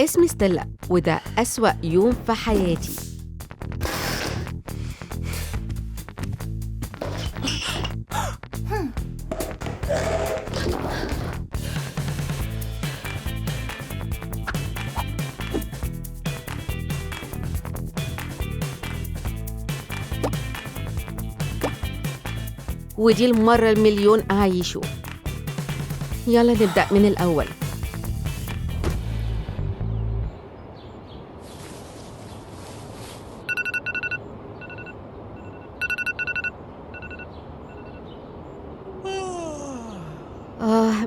اسمي ستيلا وده أسوأ يوم في حياتي. ودي المرة المليون أعيشه. يلا نبدأ من الأول.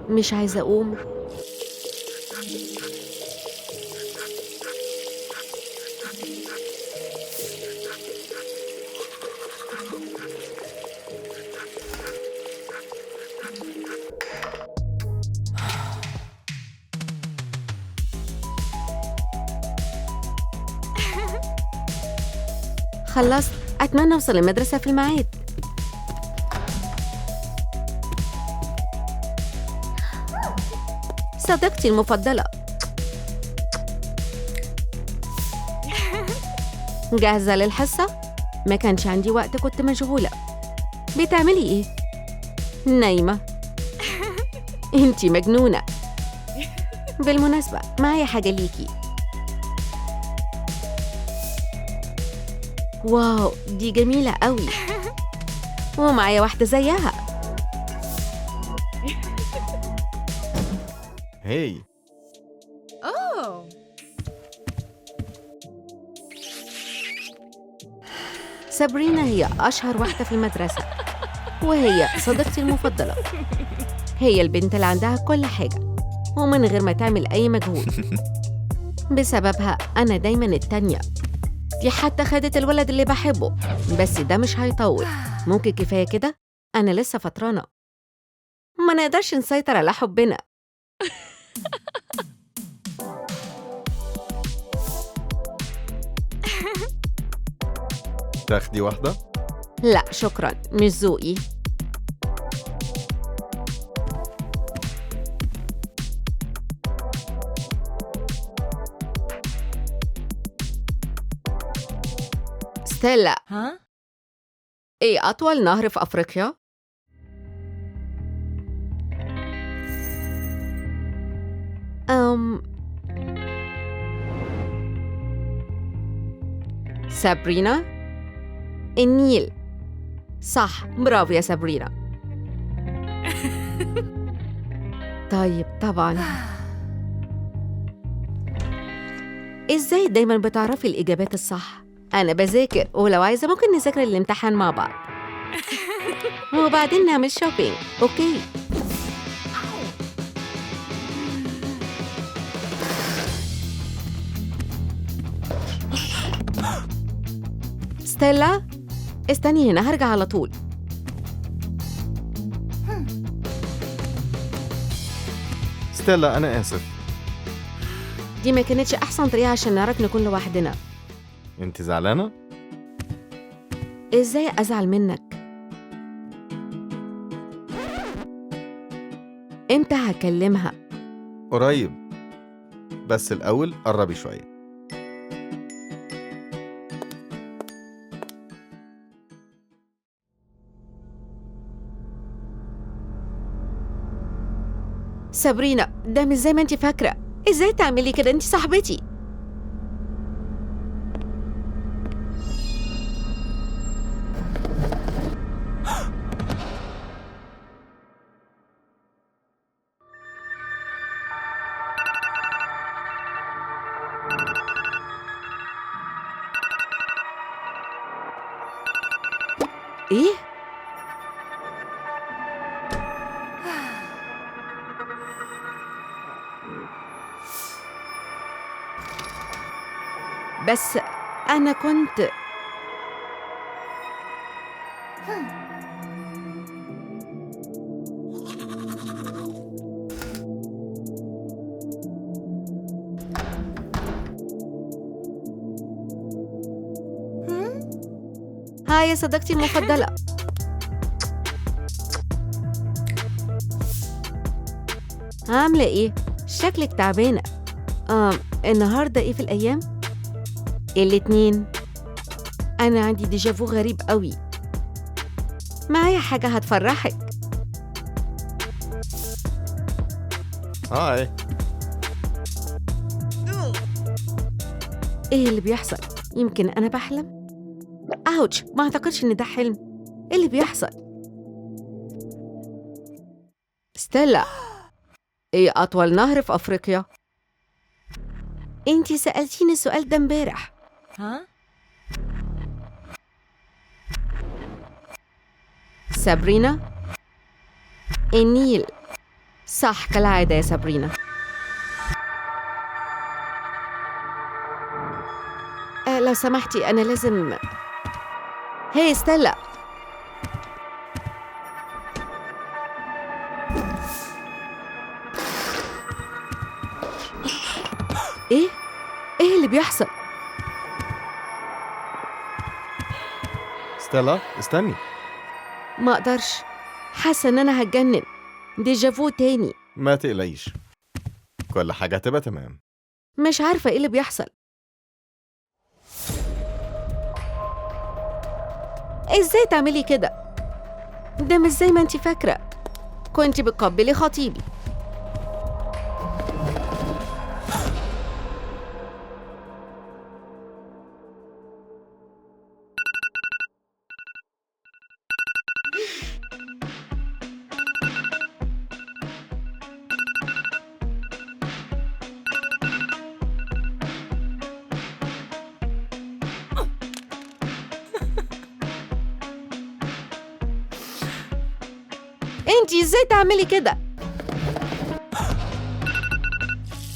مش عايزة أقوم. خلصت. أتمنى أوصل المدرسة في الميعاد. صديقتي المفضلة، جاهزة للحصة؟ ما كانش عندي وقت، كنت مشغولة. بتعملي إيه؟ نايمة. أنتي مجنونة. بالمناسبة معايا حاجة ليكي. واو، دي جميلة قوي. ومعايا واحدة زيها. هاي. سابرينا هي أشهر واحدة في المدرسة، وهي صديقتي المفضلة. هي البنت اللي عندها كل حاجة ومن غير ما تعمل أي مجهود. بسببها أنا دايماً التانية. دي حتى خدت الولد اللي بحبه، بس ده مش هيطول. ممكن كفاية كده؟ أنا لسه فطرانة. ما نقدرش نسيطر على حبنا. تاخدي واحدة؟ لا شكراً، مش ذوقي. ستيلا، إيه أطول نهر في أفريقيا؟ سابرينا؟ النيل. صح، برافو يا سابرينا. طيب طبعاً. إزاي دايماً بتعرفي الإجابات الصح؟ أنا بذاكر، ولو عايزة ممكن نذاكر الامتحان مع بعض. وبعدين نعمل شوبينج، أوكي؟ ستيلا، استني هنا، هرجع على طول. ستيلا أنا آسف. دي ما كانتش أحسن طريقة عشان نعرف نكون لوحدنا. أنت زعلانة؟ إزاي أزعل منك؟ إمتى هكلمها؟ قريب، بس الأول قربي شوية. سابرينا، ده مش زي ما انت فاكرة. ازاي تعملي كده؟ انت صاحبتي. ايه؟ بس أنا كنت هاي يا صديقتي المفضلة. عاملة إيه؟ شكلك تعبانة. النهاردة إيه في الأيام؟ الاتنين. أنا عندي ديجافو غريب قوي. معايا حاجة هتفرحك. هاي. إيه اللي بيحصل؟ يمكن أنا بحلم؟ أوتش، ما أعتقدش إن ده حلم. إيه اللي بيحصل؟ ستيلا، إيه أطول نهر في أفريقيا؟ أنتي سألتيني السؤال ده امبارح. ها؟ سابرينا؟ النيل. صح كالعادة يا سابرينا. لو سمحتي أنا لازم. هي ستيلا. إيه؟ إيه اللي بيحصل؟ ستيلا استني. ما أقدرش، حاسة إن أنا هتجنن. ديجافو تاني. ما تقلقيش، كل حاجة هتبقى تمام. مش عارفة إيه اللي بيحصل. إزاي تعملي كده؟ ده مش زي ما أنتي فاكرة. كنتي بتقبلي خطيبي. انتي ازاي تعملي كده؟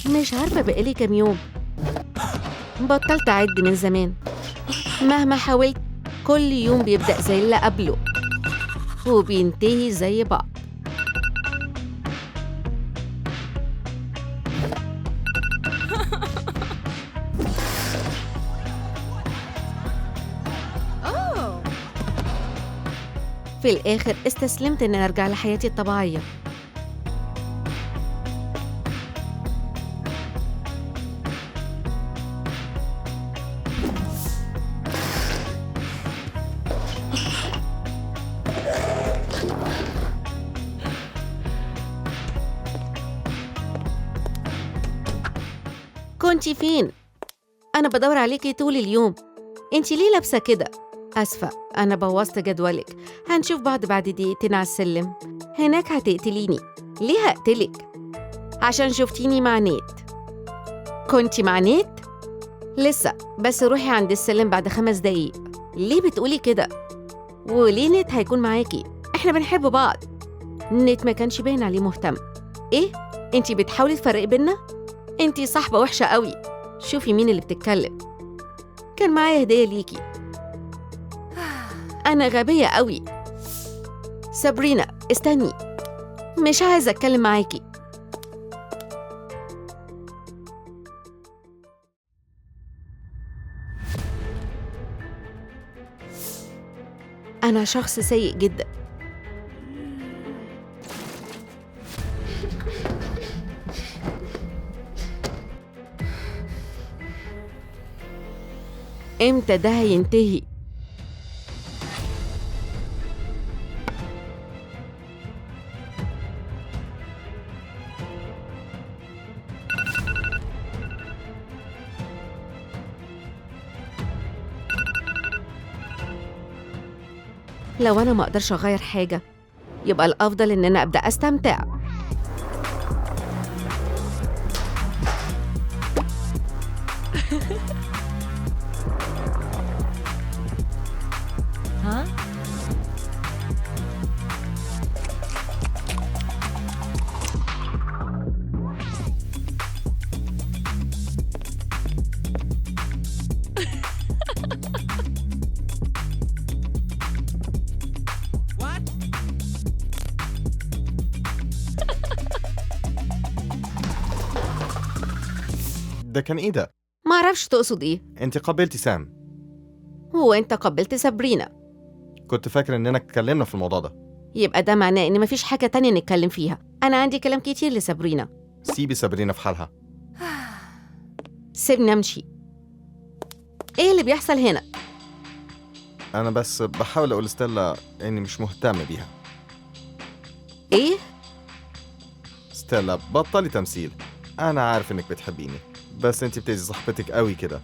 مش عارفة بقالي كام يوم. بطلت أعد من زمان. مهما حاولت كل يوم بيبدأ زي اللي قبله وبينتهي زي بعض. في الآخر استسلمت إن أرجع لحياتي الطبيعية. كنتي فين؟ أنا بدور عليكي طول اليوم. انتي ليه لابسة كده؟ أسفة، أنا بوظت جدولك. هنشوف بعض بعد دقيقتين على السلم. هناك هتقتليني. ليه هقتلك؟ عشان شفتيني مع نيت. كنتي مع نيت؟ لسه، بس روحي عند السلم بعد 5 دقايق. ليه بتقولي كده؟ وليه نيت هيكون معاكي؟ احنا بنحب بعض. نيت ما كانش باين عليه مهتم. ايه؟ انتي بتحاولي تفرقي بينا؟ انتي صاحبة وحشة قوي. شوفي مين اللي بتتكلم. كان معايا هدية ليكي. أنا غبية قوي. سابرينا استني، مش عايزة أتكلم معاكي. أنا شخص سيء جدا. إمتى ده هينتهي؟ لو أنا ما أقدرش أغير حاجة يبقى الأفضل إن أنا أبدأ أستمتع. ها؟ ده كان إيه ده؟ ما أعرفش تقصد إيه. أنت قابلتي سام. هو أنت قبلت سابرينا؟ كنت فاكر إننا اتكلمنا في الموضوع ده. يبقى ده معناه إن مفيش حاجة تانية نتكلم فيها. أنا عندي كلام كتير لسابرينا. سيبي سابرينا في حالها. سيبني أمشي. إيه اللي بيحصل هنا؟ أنا بس بحاول أقول ستيلا إني مش مهتم بيها. إيه؟ ستيلا بطلي تمثيل. أنا عارف إنك بتحبيني، بس أنت بتأذي صاحبتك قوي كده.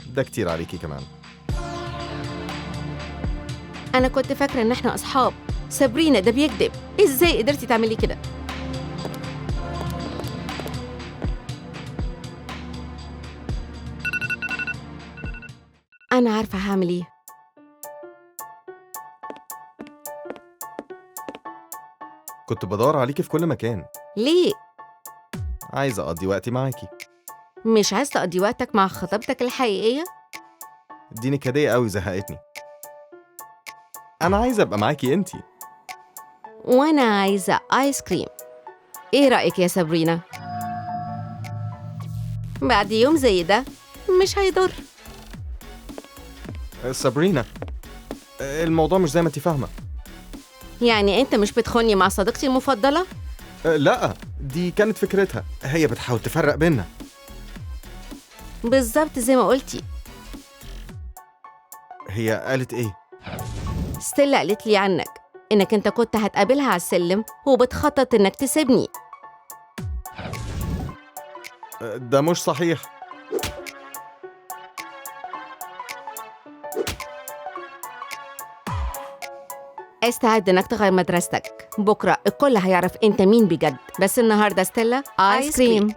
ده كتير عليكي كمان. أنا كنت فاكرة إن إحنا أصحاب. سابرينا ده بيكذب. إزاي قدرتي تعملي كده؟ أنا عارفة هعمل إيه. كنت بدور عليكي في كل مكان. ليه؟ عايز أقضي وقتي معاكي. مش عايز تقضي وقتك مع خطيبتك الحقيقية؟ دي نكدية قوي زهقتني. أنا عايز أبقى معاكي أنتي. وأنا عايزة آيس كريم. إيه رأيك يا سابرينا؟ بعد يوم زي ده مش هيضر. سابرينا، الموضوع مش زي ما أنت فاهمة. يعني أنت مش بتخوني مع صديقتي المفضلة؟ لا، دي كانت فكرتها. هي بتحاول تفرق بينا. بالظبط زي ما قلتي. هي قالت إيه؟ ستيلا قالت لي عنك إنك أنت كنت هتقابلها على السلم وبتخطط إنك تسيبني. ده مش صحيح. استعد إنك تغير مدرستك. بكرة الكل هيعرف أنت مين بجد. بس النهاردة ستيلا آيس كريم.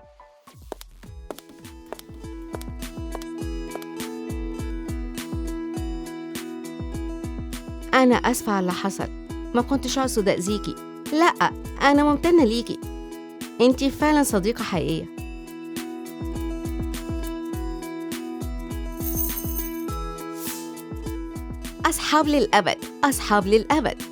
أنا آسفة على اللي حصل. ما كنتش أقصد أذيكي. لأ، أنا ممتنة ليكي. أنتي فعلا صديقة حقيقية. أصحاب للأبد، أصحاب للأبد.